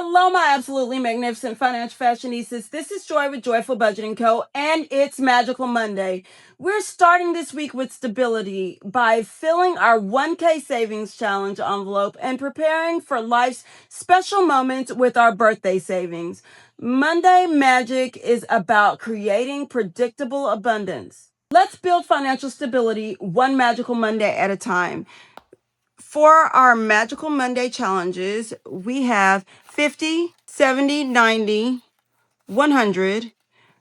Hello, my absolutely magnificent financial fashionistas. This is Joy with Joyful Budgeting Co. and it's Magical Monday. We're starting this week with stability by filling our 1K savings challenge envelope and preparing for life's special moments with our birthday savings. Monday Magic is about creating predictable abundance. Let's build financial stability one magical Monday at a time. For our Magical Monday challenges, we have 50, 70, 90, 100,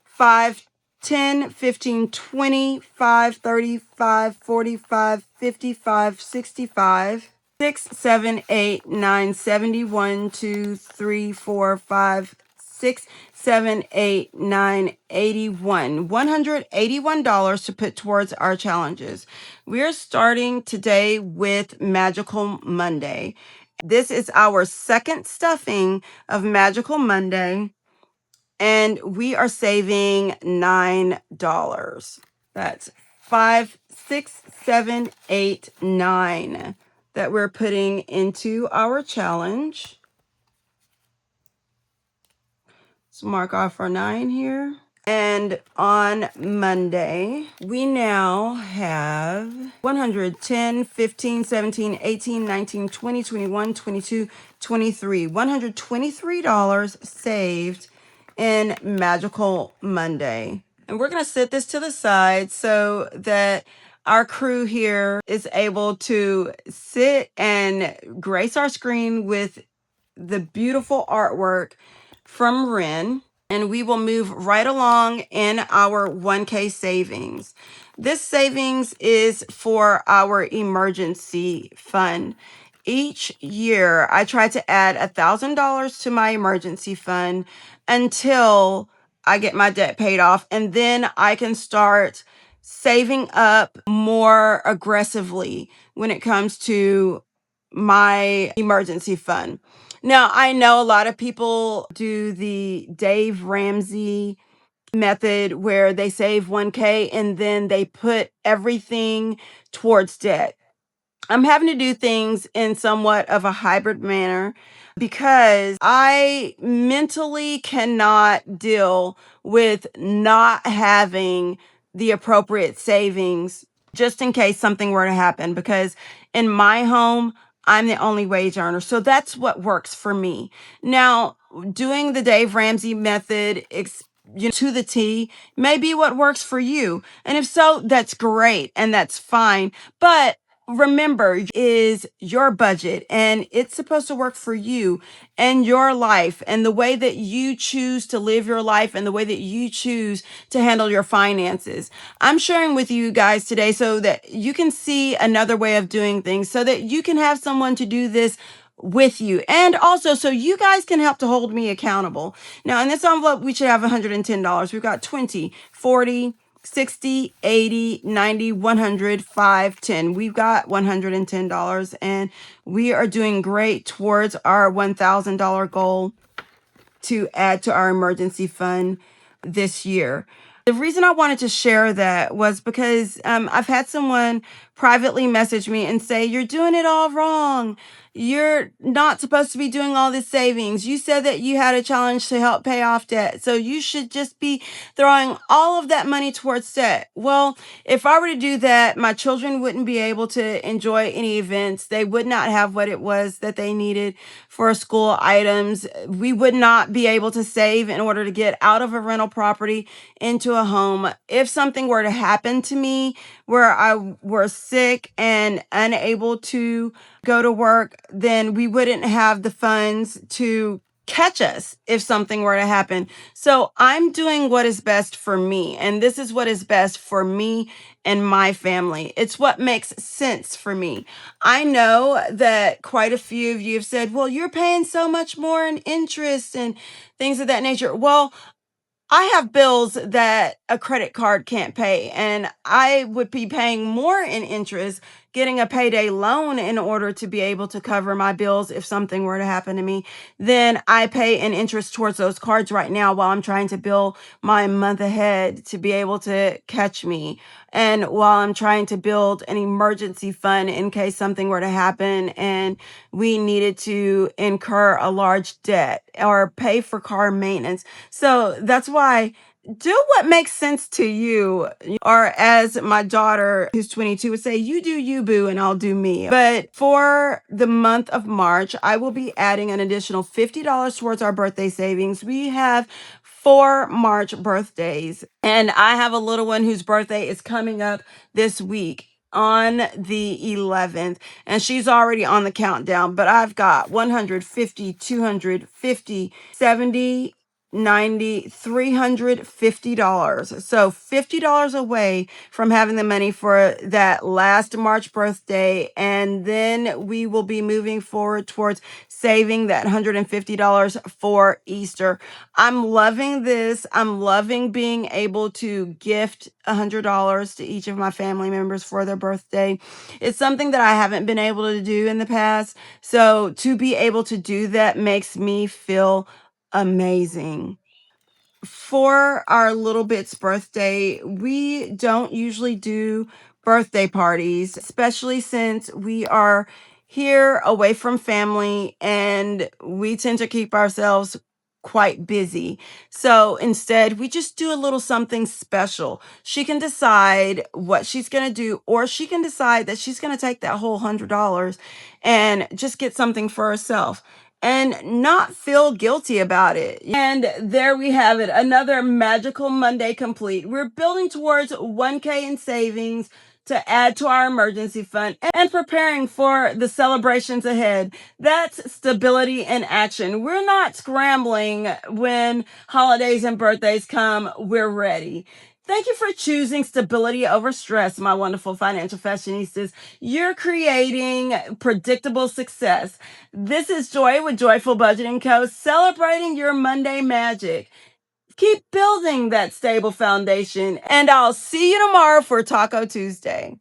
5, 10, 15, 20, 5, 35, 45, 55, 65, 6, 7, 8, 9, 71, 2, 3, 4, 5, 6, 7, 8, 9, 81. $181 to put towards our challenges. We're starting today with Magical Monday. This is our second stuffing of Magical Monday, and we are saving $9. That's 5, 6, 7, 8, 9 that we're putting into our challenge. Let's mark off our 9 here. And on Monday, we now have 110, 15, 17, 18, 19, 20, 21, 22, 23. $123 saved in Magical Monday. And we're going to set this to the side so that our crew here is able to sit and grace our screen with the beautiful artwork from Ren, and we will move right along in our 1K savings. This savings is for our emergency fund. Each year, I try to add $1,000 to my emergency fund until I get my debt paid off, and then I can start saving up more aggressively when it comes to my emergency fund. Now, I know a lot of people do the Dave Ramsey method where they save 1K and then they put everything towards debt. I'm having to do things in somewhat of a hybrid manner because I mentally cannot deal with not having the appropriate savings just in case something were to happen, because in my home, I'm the only wage earner. So that's what works for me. Now, doing the Dave Ramsey method, to the T, may be what works for you. And if so, that's great and that's fine. But remember, is your budget and it's supposed to work for you and your life and the way that you choose to live your life and the way that you choose to handle your finances. I'm sharing with you guys today so that you can see another way of doing things, so that you can have someone to do this with you, and also so you guys can help to hold me accountable. Now, in this envelope, we should have $110. We've got 20, 40, 60, 80, 90, 100, 5, 10. We've got $110, and we are doing great towards our $1,000 goal to add to our emergency fund this year. The reason I wanted to share that was because I've had someone privately message me and say, "You're doing it all wrong. You're not supposed to be doing all this savings. You said that you had a challenge to help pay off debt, so you should just be throwing all of that money towards debt." Well, if I were to do that, my children wouldn't be able to enjoy any events. They would not have what it was that they needed for school items. We would not be able to save in order to get out of a rental property into a home. If something were to happen to me where I were sick and unable to go to work, then we wouldn't have the funds to catch us if something were to happen. So I'm doing what is best for me, and this is what is best for me and my family. It's what makes sense for me. I know that quite a few of you have said, "Well, you're paying so much more in interest and things of that nature." Well, I have bills that a credit card can't pay, and I would be paying more in interest getting a payday loan in order to be able to cover my bills if something were to happen to me, then I pay an interest towards those cards right now while I'm trying to build my month ahead to be able to catch me. And while I'm trying to build an emergency fund in case something were to happen and we needed to incur a large debt or pay for car maintenance. So that's why do what makes sense to you. Or as my daughter, who's 22, would say, you do you, boo, and I'll do me. But for the month of March, I will be adding an additional $50 towards our birthday savings. We have 4 March birthdays, and I have a little one whose birthday is coming up this week on the 11th, and she's already on the countdown, but I've got 150, 250, 70, 90, $350. So $50 away from having the money for that last March birthday. And then we will be moving forward towards saving that $150 for Easter. I'm loving this. I'm loving being able to gift $100 to each of my family members for their birthday. It's something that I haven't been able to do in the past. So to be able to do that makes me feel amazing. For our little bit's birthday, we don't usually do birthday parties, especially since we are here away from family and we tend to keep ourselves quite busy. So instead, we just do a little something special. She can decide what she's going to do, or she can decide that she's going to take that whole $100 and just get something for herself and not feel guilty about it. And there we have it. Another magical Monday complete. We're building towards 1K in savings to add to our emergency fund and preparing for the celebrations ahead. That's stability in action. We're not scrambling when holidays and birthdays come. We're ready. Thank you for choosing stability over stress, my wonderful financial fashionistas. You're creating predictable success. This is Joy with Joyful Budgeting Co. celebrating your Monday magic. Keep building that stable foundation, and I'll see you tomorrow for Taco Tuesday.